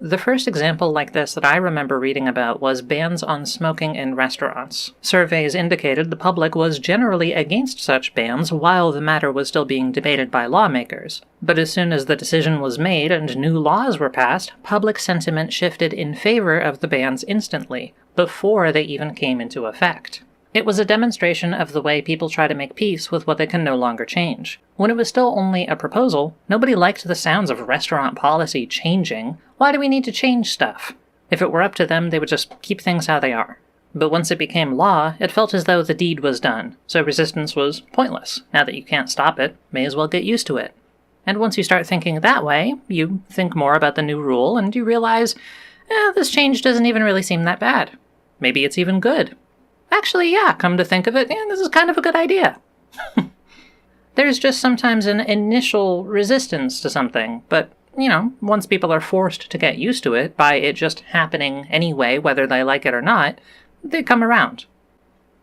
The first example like this that I remember reading about was bans on smoking in restaurants. Surveys indicated the public was generally against such bans while the matter was still being debated by lawmakers. But as soon as the decision was made and new laws were passed, public sentiment shifted in favor of the bans instantly, before they even came into effect. It was a demonstration of the way people try to make peace with what they can no longer change. When it was still only a proposal, nobody liked the sounds of restaurant policy changing. Why do we need to change stuff? If it were up to them, they would just keep things how they are. But once it became law, it felt as though the deed was done, so resistance was pointless. Now that you can't stop it, may as well get used to it. And once you start thinking that way, you think more about the new rule, and you realize, this change doesn't even really seem that bad. Maybe it's even good. Actually, yeah, come to think of it, this is kind of a good idea. There's just sometimes an initial resistance to something, but, once people are forced to get used to it by it just happening anyway, whether they like it or not, they come around.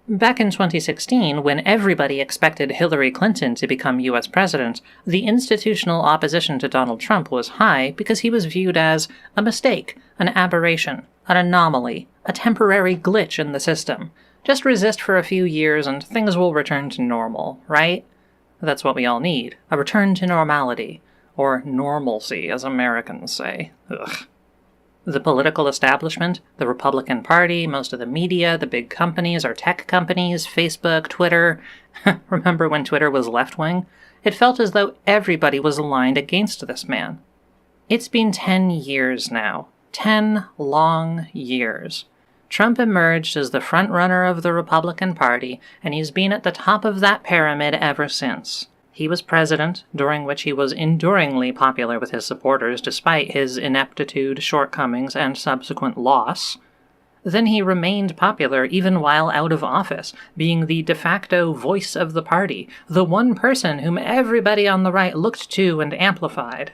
Back in 2016, when everybody expected Hillary Clinton to become US president, the institutional opposition to Donald Trump was high because he was viewed as a mistake, an aberration, an anomaly, a temporary glitch in the system. Just resist for a few years and things will return to normal, right? That's what we all need. A return to normality. Or normalcy, as Americans say. Ugh. The political establishment, the Republican Party, most of the media, the big companies, our tech companies, Facebook, Twitter. Remember when Twitter was left-wing? It felt as though everybody was aligned against this man. It's been 10 years now. 10 long years. Trump emerged as the front-runner of the Republican Party, and he's been at the top of that pyramid ever since. He was president, during which he was enduringly popular with his supporters despite his ineptitude, shortcomings, and subsequent loss. Then he remained popular even while out of office, being the de facto voice of the party, the one person whom everybody on the right looked to and amplified.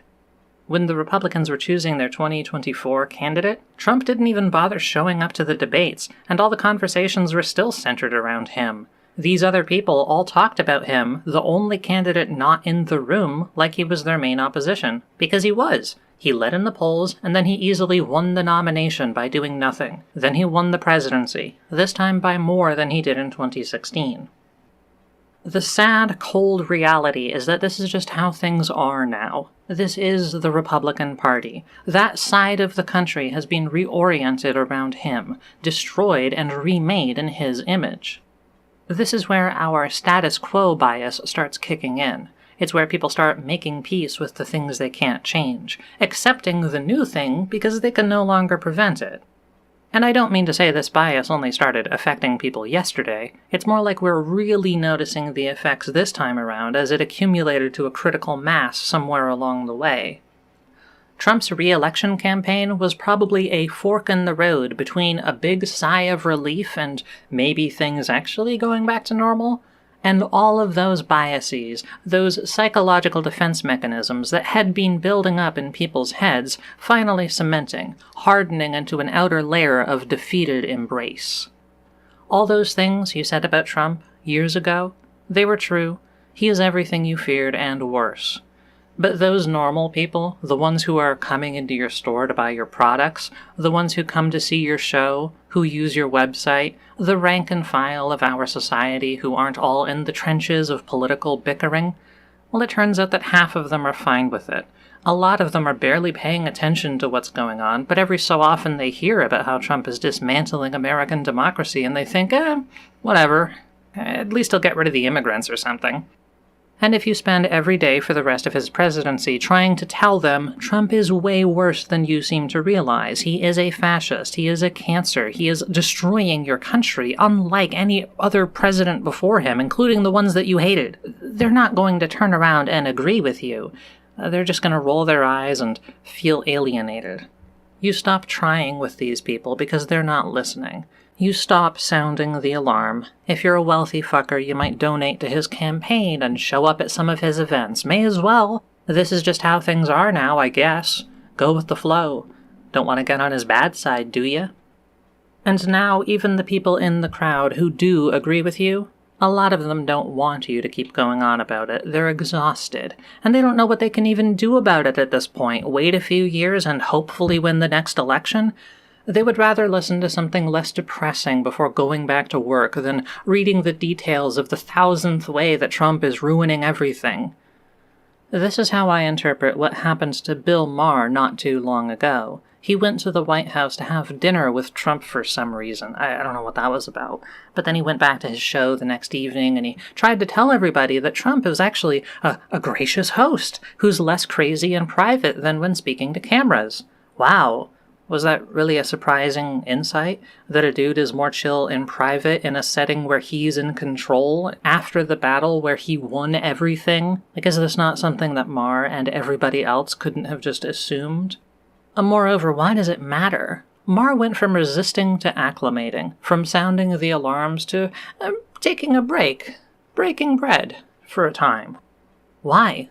When the Republicans were choosing their 2024 candidate, Trump didn't even bother showing up to the debates, and all the conversations were still centered around him. These other people all talked about him, the only candidate not in the room, like he was their main opposition. Because he was. He led in the polls, and then he easily won the nomination by doing nothing. Then he won the presidency, this time by more than he did in 2016. The sad, cold reality is that this is just how things are now. This is the Republican Party. That side of the country has been reoriented around him, destroyed and remade in his image. This is where our status quo bias starts kicking in. It's where people start making peace with the things they can't change, accepting the new thing because they can no longer prevent it. And I don't mean to say this bias only started affecting people yesterday. It's more like we're really noticing the effects this time around as it accumulated to a critical mass somewhere along the way. Trump's re-election campaign was probably a fork in the road between a big sigh of relief and maybe things actually going back to normal, and all of those biases, those psychological defense mechanisms that had been building up in people's heads, finally cementing, hardening into an outer layer of defeated embrace. All those things you said about Trump years ago, they were true. He is everything you feared and worse. But those normal people, the ones who are coming into your store to buy your products, the ones who come to see your show, who use your website, the rank and file of our society who aren't all in the trenches of political bickering, well, it turns out that half of them are fine with it. A lot of them are barely paying attention to what's going on, but every so often they hear about how Trump is dismantling American democracy and they think, whatever, at least he'll get rid of the immigrants or something. And if you spend every day for the rest of his presidency trying to tell them Trump is way worse than you seem to realize, he is a fascist, he is a cancer, he is destroying your country, unlike any other president before him, including the ones that you hated, they're not going to turn around and agree with you. They're just going to roll their eyes and feel alienated. You stop trying with these people because they're not listening. You stop sounding the alarm. If you're a wealthy fucker, you might donate to his campaign and show up at some of his events. May as well. This is just how things are now, I guess. Go with the flow. Don't want to get on his bad side, do you? And now, even the people in the crowd who do agree with you, A lot of them don't want you to keep going on about it. They're exhausted, and they don't know what they can even do about it at this point. Wait a few years and hopefully win the next election? They would rather listen to something less depressing before going back to work than reading the details of the 1,000th way that Trump is ruining everything. This is how I interpret what happened to Bill Maher not too long ago. He went to the White House to have dinner with Trump for some reason. I don't know what that was about. But then he went back to his show the next evening and he tried to tell everybody that Trump is actually a gracious host who's less crazy in private than when speaking to cameras. Wow. Was that really a surprising insight? That a dude is more chill in private in a setting where he's in control after the battle where he won everything? Like, is this not something that Maher and everybody else couldn't have just assumed? Moreover, why does it matter? Maher went from resisting to acclimating, from sounding the alarms to taking a break, breaking bread for a time. Why?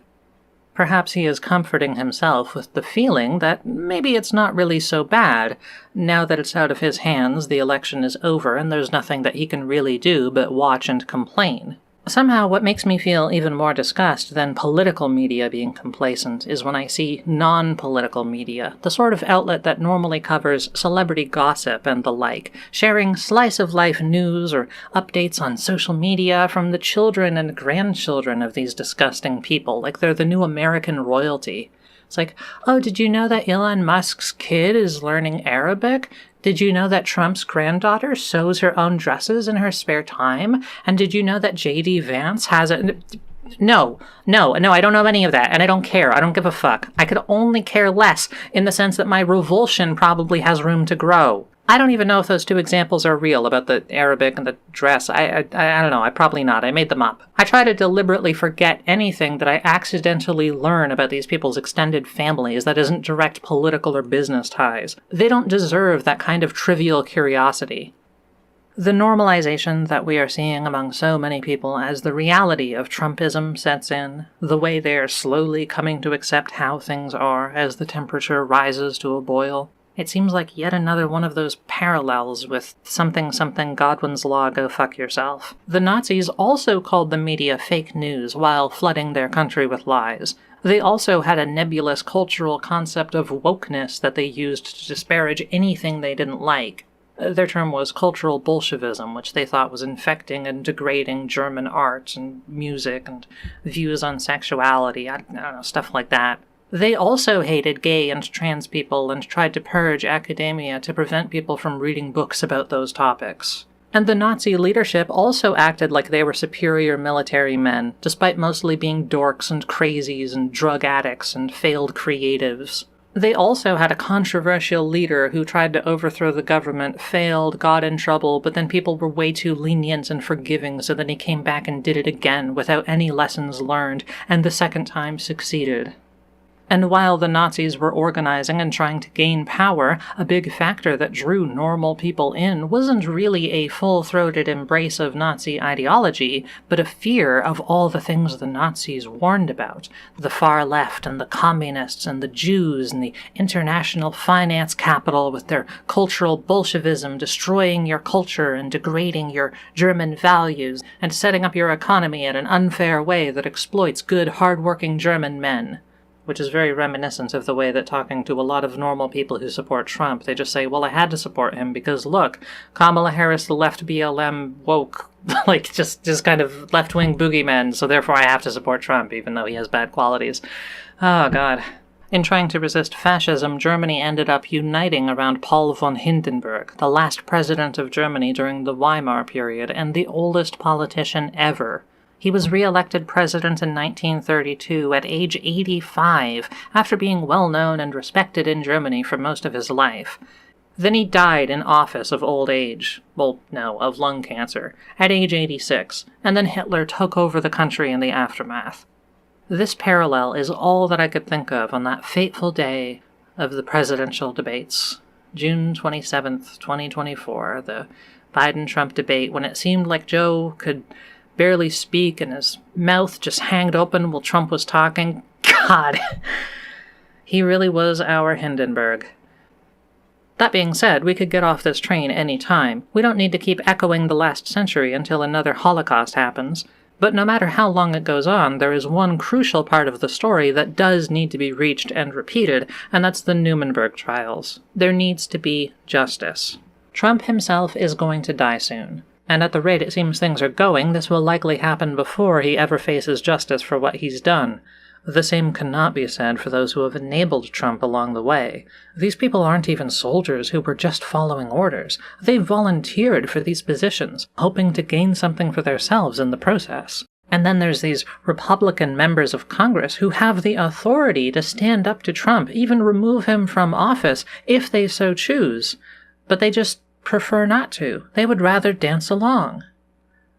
Perhaps he is comforting himself with the feeling that maybe it's not really so bad. Now that it's out of his hands, the election is over, and there's nothing that he can really do but watch and complain. Somehow, what makes me feel even more disgust than political media being complacent is when I see non-political media, the sort of outlet that normally covers celebrity gossip and the like, sharing slice-of-life news or updates on social media from the children and grandchildren of these disgusting people, like they're the new American royalty. It's like, oh, did you know that Elon Musk's kid is learning Arabic? Did you know that Trump's granddaughter sews her own dresses in her spare time? And did you know that J.D. Vance has a... No, I don't know any of that, and I don't care. I don't give a fuck. I could only care less in the sense that my revulsion probably has room to grow. I don't even know if those two examples are real about the Arabic and the dress. I don't know. Probably not. I made them up. I try to deliberately forget anything that I accidentally learn about these people's extended families that isn't direct political or business ties. They don't deserve that kind of trivial curiosity. The normalization that we are seeing among so many people as the reality of Trumpism sets in, the way they are slowly coming to accept how things are as the temperature rises to a boil, it seems like yet another one of those parallels with something Godwin's Law, go fuck yourself. The Nazis also called the media fake news while flooding their country with lies. They also had a nebulous cultural concept of wokeness that they used to disparage anything they didn't like. Their term was cultural Bolshevism, which they thought was infecting and degrading German art and music and views on sexuality, I don't know, stuff like that. They also hated gay and trans people and tried to purge academia to prevent people from reading books about those topics. And the Nazi leadership also acted like they were superior military men, despite mostly being dorks and crazies and drug addicts and failed creatives. They also had a controversial leader who tried to overthrow the government, failed, got in trouble, but then people were way too lenient and forgiving, so then he came back and did it again without any lessons learned, and the second time succeeded. And while the Nazis were organizing and trying to gain power, a big factor that drew normal people in wasn't really a full-throated embrace of Nazi ideology, but a fear of all the things the Nazis warned about. The far left and the communists and the Jews and the international finance capital with their cultural Bolshevism destroying your culture and degrading your German values and setting up your economy in an unfair way that exploits good, hard-working German men. Which is very reminiscent of the way that talking to a lot of normal people who support Trump, they just say, well, I had to support him because, look, Kamala Harris, the left BLM woke, like, just kind of left-wing boogeyman, so therefore I have to support Trump, even though he has bad qualities. Oh, God. In trying to resist fascism, Germany ended up uniting around Paul von Hindenburg, the last president of Germany during the Weimar period, and the oldest politician ever. He was re-elected president in 1932 at age 85, after being well-known and respected in Germany for most of his life. Then he died in office of old age, of lung cancer, at age 86, and then Hitler took over the country in the aftermath. This parallel is all that I could think of on that fateful day of the presidential debates, June 27th, 2024, the Biden-Trump debate, when it seemed like Joe could barely speak and his mouth just hanged open while Trump was talking. God, he really was our Hindenburg. That being said, we could get off this train any time. We don't need to keep echoing the last century until another Holocaust happens. But no matter how long it goes on, there is one crucial part of the story that does need to be reached and repeated, and that's the Nuremberg trials. There needs to be justice. Trump himself is going to die soon. And at the rate it seems things are going, this will likely happen before he ever faces justice for what he's done. The same cannot be said for those who have enabled Trump along the way. These people aren't even soldiers who were just following orders. They volunteered for these positions, hoping to gain something for themselves in the process. And then there's these Republican members of Congress who have the authority to stand up to Trump, even remove him from office if they so choose. But they just prefer not to. They would rather dance along.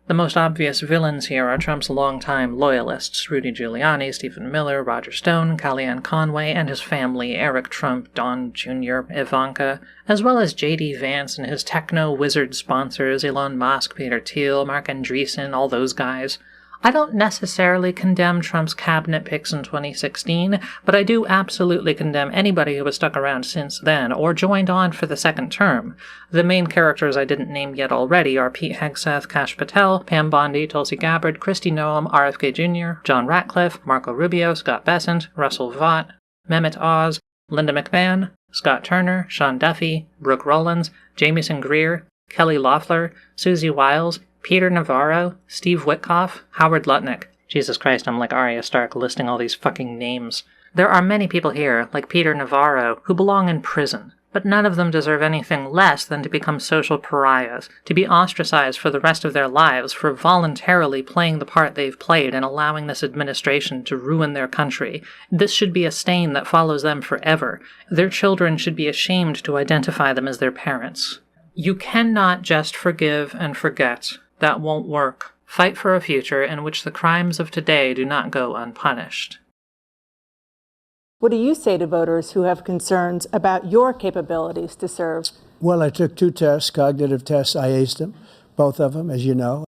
The most obvious villains here are Trump's longtime loyalists, Rudy Giuliani, Stephen Miller, Roger Stone, Kellyanne Conway, and his family, Eric Trump, Don Jr., Ivanka, as well as J.D. Vance and his techno-wizard sponsors, Elon Musk, Peter Thiel, Mark Andreessen, all those guys. I don't necessarily condemn Trump's cabinet picks in 2016, but I do absolutely condemn anybody who has stuck around since then, or joined on for the second term. The main characters I didn't name yet already are Pete Hegseth, Kash Patel, Pam Bondi, Tulsi Gabbard, Kristi Noem, RFK Jr., John Ratcliffe, Marco Rubio, Scott Bessent, Russell Vought, Mehmet Oz, Linda McMahon, Scott Turner, Sean Duffy, Brooke Rollins, Jamieson Greer, Kelly Loeffler, Susie Wiles, Peter Navarro, Steve Witkoff, Howard Lutnick. Jesus Christ, I'm like Arya Stark listing all these fucking names. There are many people here, like Peter Navarro, who belong in prison, but none of them deserve anything less than to become social pariahs, to be ostracized for the rest of their lives for voluntarily playing the part they've played and allowing this administration to ruin their country. This should be a stain that follows them forever. Their children should be ashamed to identify them as their parents. You cannot just forgive and forget. That won't work. Fight for a future in which the crimes of today do not go unpunished. What do you say to voters who have concerns about your capabilities to serve? Well, I took 2 tests, cognitive tests. I aced them, both of them, as you know.